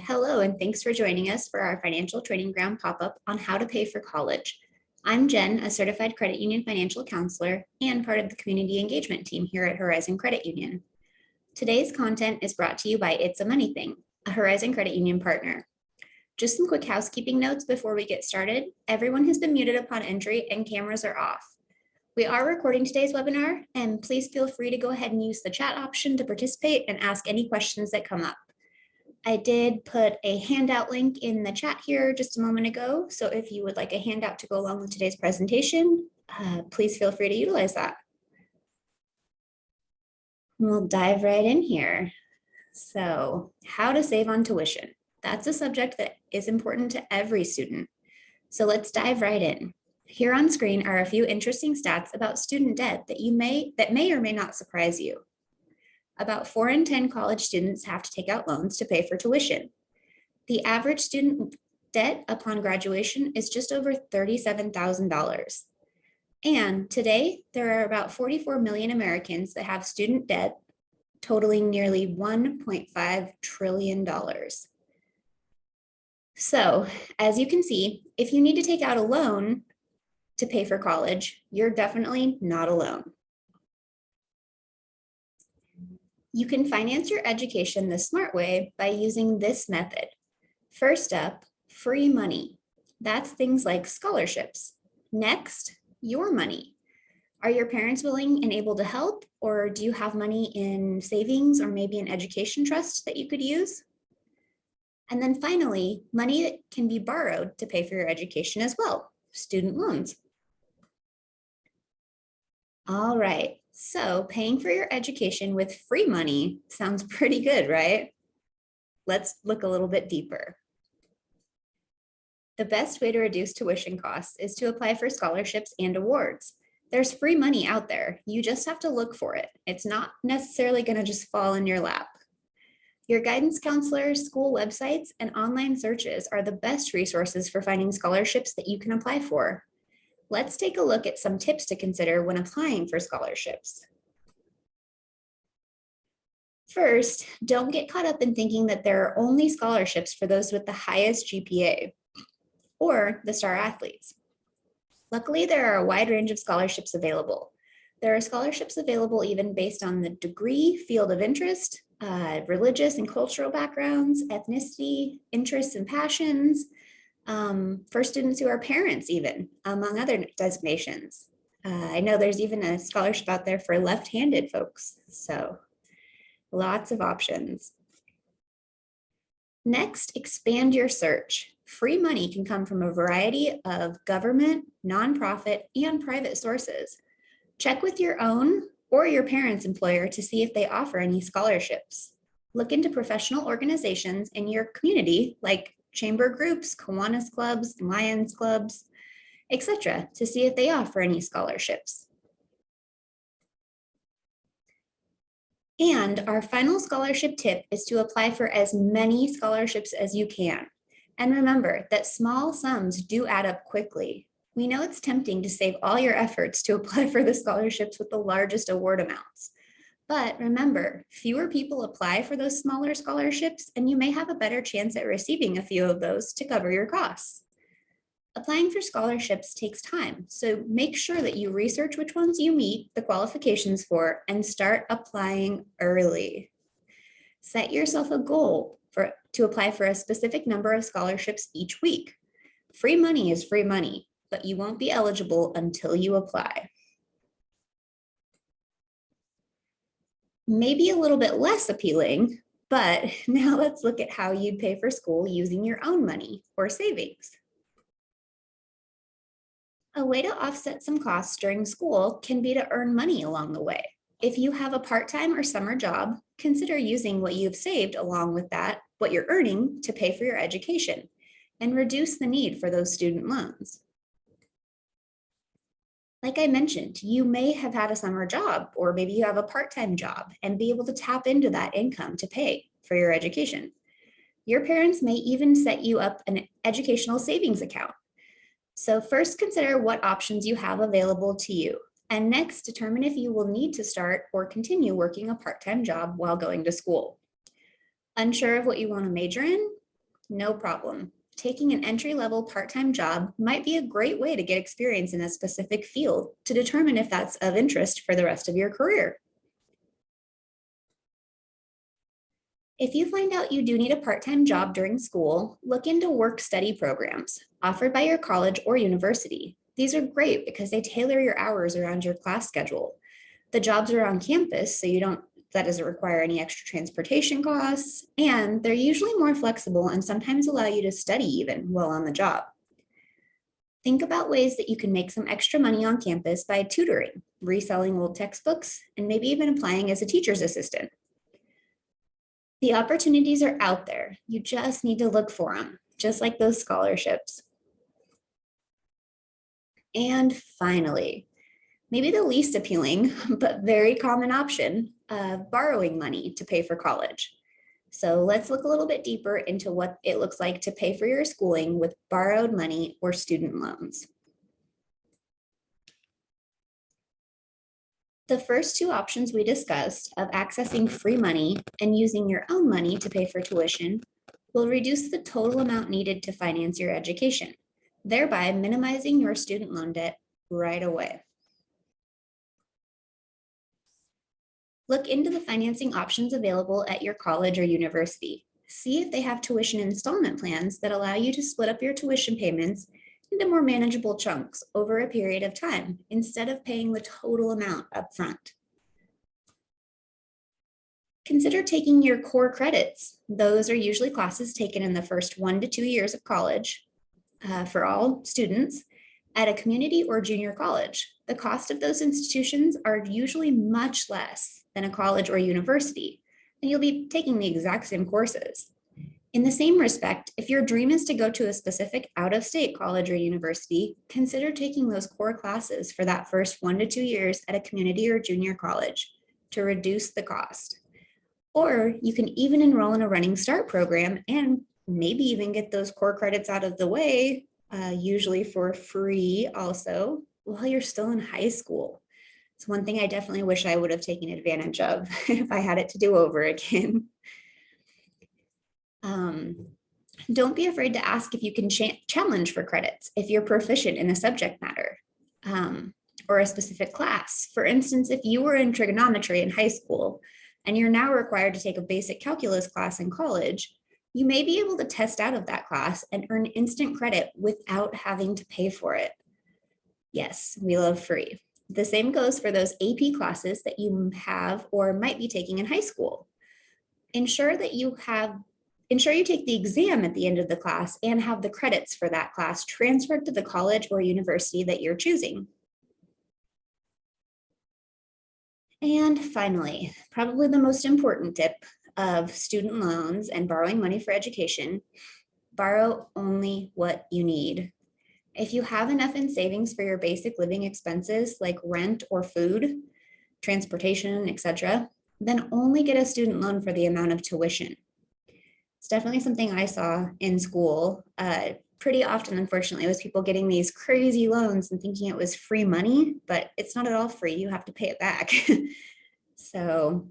Hello, and thanks for joining us for our financial training ground pop-up on how to pay for college. I'm Jen, a certified credit union financial counselor and part of the community engagement team here at Horizon Credit Union. Today's content is brought to you by It's a Money Thing, a Horizon Credit Union partner. Just some quick housekeeping notes before we get started. Everyone has been muted upon entry and cameras are off. We are recording today's webinar, and please feel free to go ahead and use the chat option to participate and ask any questions that come up. I did put a handout link in the chat here just a moment ago. So if you would like a handout to go along with today's presentation, please feel free to utilize that. We'll dive right in here. So how to save on tuition. That's a subject that is important to every student. So let's dive right in. Here on screen are a few interesting stats about student debt that may or may not surprise you. About 4 in 10 college students have to take out loans to pay for tuition. The average student debt upon graduation is just over $37,000. And today, there are about 44 million Americans that have student debt totaling nearly $1.5 trillion. So, as you can see, if you need to take out a loan to pay for college, you're definitely not alone. You can finance your education the smart way by using this method. First up, free money. That's things like scholarships. Next, your money. Are your parents willing and able to help, or do you have money in savings or maybe an education trust that you could use? And then finally, money that can be borrowed to pay for your education as well, student loans. All right. So paying for your education with free money sounds pretty good, right? Let's look a little bit deeper. The best way to reduce tuition costs is to apply for scholarships and awards. There's free money out there. You just have to look for it. It's not necessarily going to just fall in your lap. Your guidance counselors, school websites, and online searches are the best resources for finding scholarships that you can apply for. Let's take a look at some tips to consider when applying for scholarships. First, don't get caught up in thinking that there are only scholarships for those with the highest GPA or the star athletes. Luckily, there are a wide range of scholarships available. There are scholarships available even based on the degree, field of interest, religious and cultural backgrounds, ethnicity, interests and passions, for students who are parents even, among other designations. I know there's even a scholarship out there for left-handed folks, so lots of options. Next, expand your search. Free money can come from a variety of government, nonprofit, and private sources. Check with your own or your parents' employer to see if they offer any scholarships. Look into professional organizations in your community, like chamber groups, Kiwanis clubs, Lions clubs, etc., to see if they offer any scholarships. And our final scholarship tip is to apply for as many scholarships as you can. And remember that small sums do add up quickly. We know it's tempting to save all your efforts to apply for the scholarships with the largest award amounts. But remember, fewer people apply for those smaller scholarships, and you may have a better chance at receiving a few of those to cover your costs. Applying for scholarships takes time, so make sure that you research which ones you meet the qualifications for and start applying early. Set yourself a goal to apply for a specific number of scholarships each week. Free money is free money, but you won't be eligible until you apply. Maybe a little bit less appealing, but now let's look at how you'd pay for school using your own money or savings. A way to offset some costs during school can be to earn money along the way. If you have a part-time or summer job, consider using what you've saved along with that, what you're earning, to pay for your education and reduce the need for those student loans. Like I mentioned, you may have had a summer job, or maybe you have a part-time job and be able to tap into that income to pay for your education. Your parents may even set you up an educational savings account. So first, consider what options you have available to you. And next, determine if you will need to start or continue working a part-time job while going to school. Unsure of what you want to major in? No problem. Taking an entry-level part-time job might be a great way to get experience in a specific field to determine if that's of interest for the rest of your career. If you find out you do need a part-time job during school, look into work-study programs offered by your college or university. These are great because they tailor your hours around your class schedule. The jobs are on campus, so that doesn't require any extra transportation costs, and they're usually more flexible and sometimes allow you to study even while on the job. Think about ways that you can make some extra money on campus by tutoring, reselling old textbooks, and maybe even applying as a teacher's assistant. The opportunities are out there. You just need to look for them, just like those scholarships. And finally, maybe the least appealing, but very common option of borrowing money to pay for college. So let's look a little bit deeper into what it looks like to pay for your schooling with borrowed money or student loans. The first two options we discussed of accessing free money and using your own money to pay for tuition will reduce the total amount needed to finance your education, thereby minimizing your student loan debt right away. Look into the financing options available at your college or university. See if they have tuition installment plans that allow you to split up your tuition payments into more manageable chunks over a period of time instead of paying the total amount up front. Consider taking your core credits. Those are usually classes taken in the first 1 to 2 years of college for all students at a community or junior college. The cost of those institutions are usually much less than a college or university, and you'll be taking the exact same courses. In the same respect, if your dream is to go to a specific out-of-state college or university, consider taking those core classes for that first 1 to 2 years at a community or junior college to reduce the cost. Or you can even enroll in a Running Start program and maybe even get those core credits out of the way, usually for free also, while you're still in high school. It's one thing I definitely wish I would have taken advantage of if I had it to do over again. Don't be afraid to ask if you can challenge for credits if you're proficient in a subject matter or a specific class. For instance, if you were in trigonometry in high school and you're now required to take a basic calculus class in college, you may be able to test out of that class and earn instant credit without having to pay for it. Yes, we love free. The same goes for those AP classes that you have or might be taking in high school. Ensure you take the exam at the end of the class and have the credits for that class transferred to the college or university that you're choosing. And finally, probably the most important tip of student loans and borrowing money for education, borrow only what you need. If you have enough in savings for your basic living expenses like rent or food, transportation, etc., then only get a student loan for the amount of tuition. It's definitely something I saw in school pretty often, unfortunately, was people getting these crazy loans and thinking it was free money, but it's not at all free. You have to pay it back. So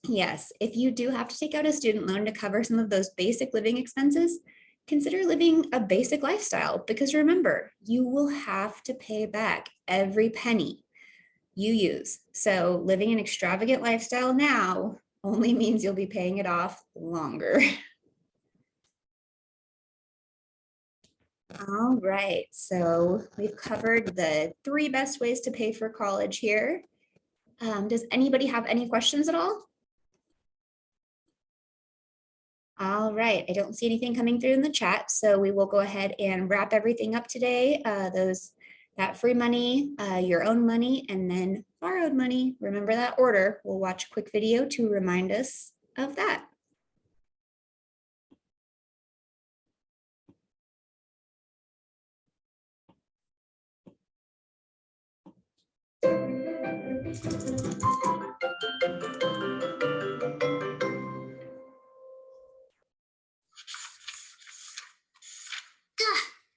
yes, if you do have to take out a student loan to cover some of those basic living expenses, consider living a basic lifestyle, because remember, you will have to pay back every penny you use. So living an extravagant lifestyle now only means you'll be paying it off longer. All right, so we've covered the 3 best ways to pay for college here. Does anybody have any questions at all? All right, I don't see anything coming through in the chat, so we will go ahead and wrap everything up today. That free money, your own money, and then borrowed money. Remember that order. We'll watch a quick video to remind us of that.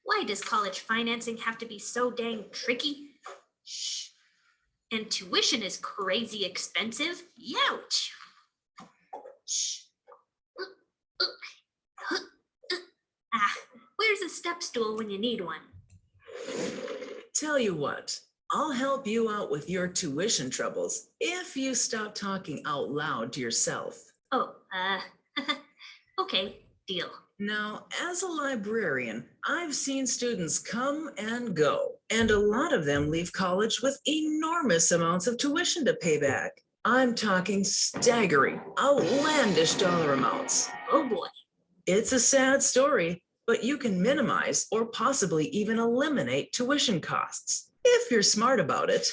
Why does college financing have to be so dang tricky? Shh. And tuition is crazy expensive? Youch. Shh. Here's a step stool when you need one. Tell you what, I'll help you out with your tuition troubles if you stop talking out loud to yourself. Oh, okay, deal. Now, as a librarian, I've seen students come and go, and a lot of them leave college with enormous amounts of tuition to pay back. I'm talking staggering, outlandish dollar amounts. Oh boy. It's a sad story, but you can minimize or possibly even eliminate tuition costs if you're smart about it.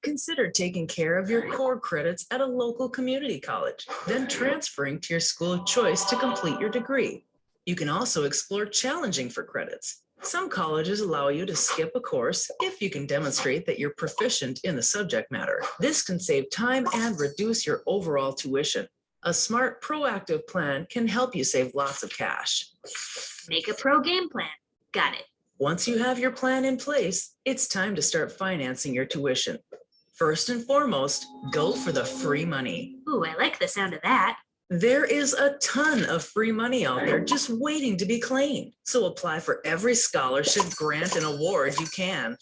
Consider taking care of your core credits at a local community college, then transferring to your school of choice to complete your degree. You can also explore challenging for credits. Some colleges allow you to skip a course if you can demonstrate that you're proficient in the subject matter. This can save time and reduce your overall tuition. A smart, proactive plan can help you save lots of cash. Make a pro game plan. Got it. Once you have your plan in place, it's time to start financing your tuition. First and foremost, go for the free money. Ooh, I like the sound of that. There is a ton of free money out there just waiting to be claimed. So apply for every scholarship, grant, and award you can.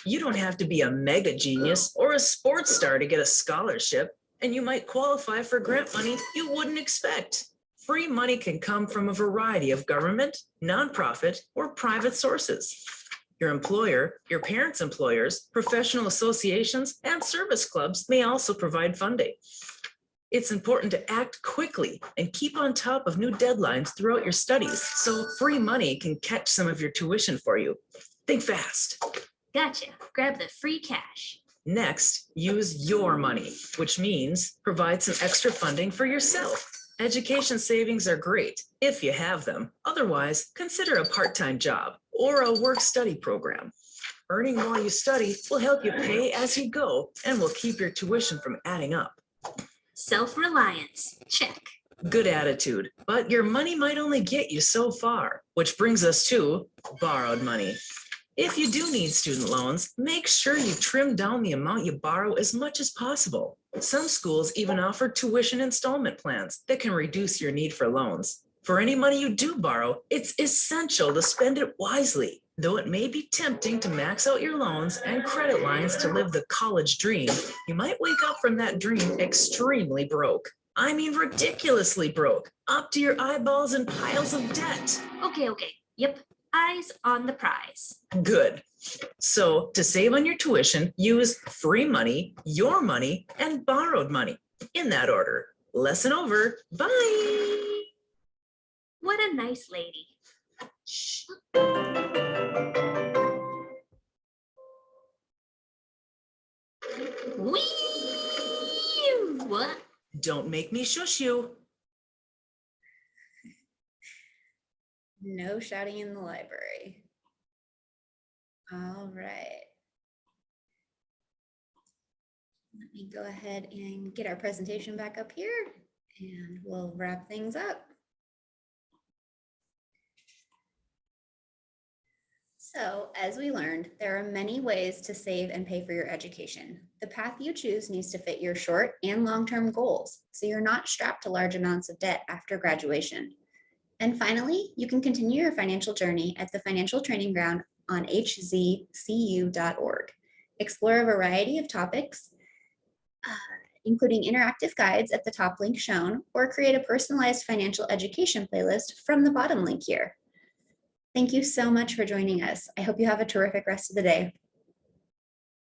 You don't have to be a mega genius or a sports star to get a scholarship, and you might qualify for grant money you wouldn't expect. Free money can come from a variety of government, nonprofit, or private sources. Your employer, your parents' employers, professional associations, and service clubs may also provide funding. It's important to act quickly and keep on top of new deadlines throughout your studies so free money can catch some of your tuition for you. Think fast. Gotcha. Grab the free cash. Next, use your money, which means provide some extra funding for yourself. Education savings are great if you have them. Otherwise, consider a part-time job or a work-study program. Earning while you study will help you pay as you go and will keep your tuition from adding up. Self-reliance. Check. Good attitude, but your money might only get you so far, which brings us to borrowed money. If you do need student loans, make sure you trim down the amount you borrow as much as possible. Some schools even offer tuition installment plans that can reduce your need for loans. For any money you do borrow, it's essential to spend it wisely. Though it may be tempting to max out your loans and credit lines to live the college dream, you might wake up from that dream extremely broke. I mean ridiculously broke, up to your eyeballs in piles of debt. Okay. Yep. Eyes on the prize. Good. So to save on your tuition, use free money, your money, and borrowed money. In that order. Lesson over. Bye. What a nice lady. Shh. Wee! What? Don't make me shush you. No shouting in the library. All right. Let me go ahead and get our presentation back up here and we'll wrap things up. So, as we learned, there are many ways to save and pay for your education. The path you choose needs to fit your short and long-term goals, so you're not strapped to large amounts of debt after graduation. And finally, you can continue your financial journey at the Financial Training Ground on hzcu.org. Explore a variety of topics, including interactive guides at the top link shown, or create a personalized financial education playlist from the bottom link here. Thank you so much for joining us. I hope you have a terrific rest of the day.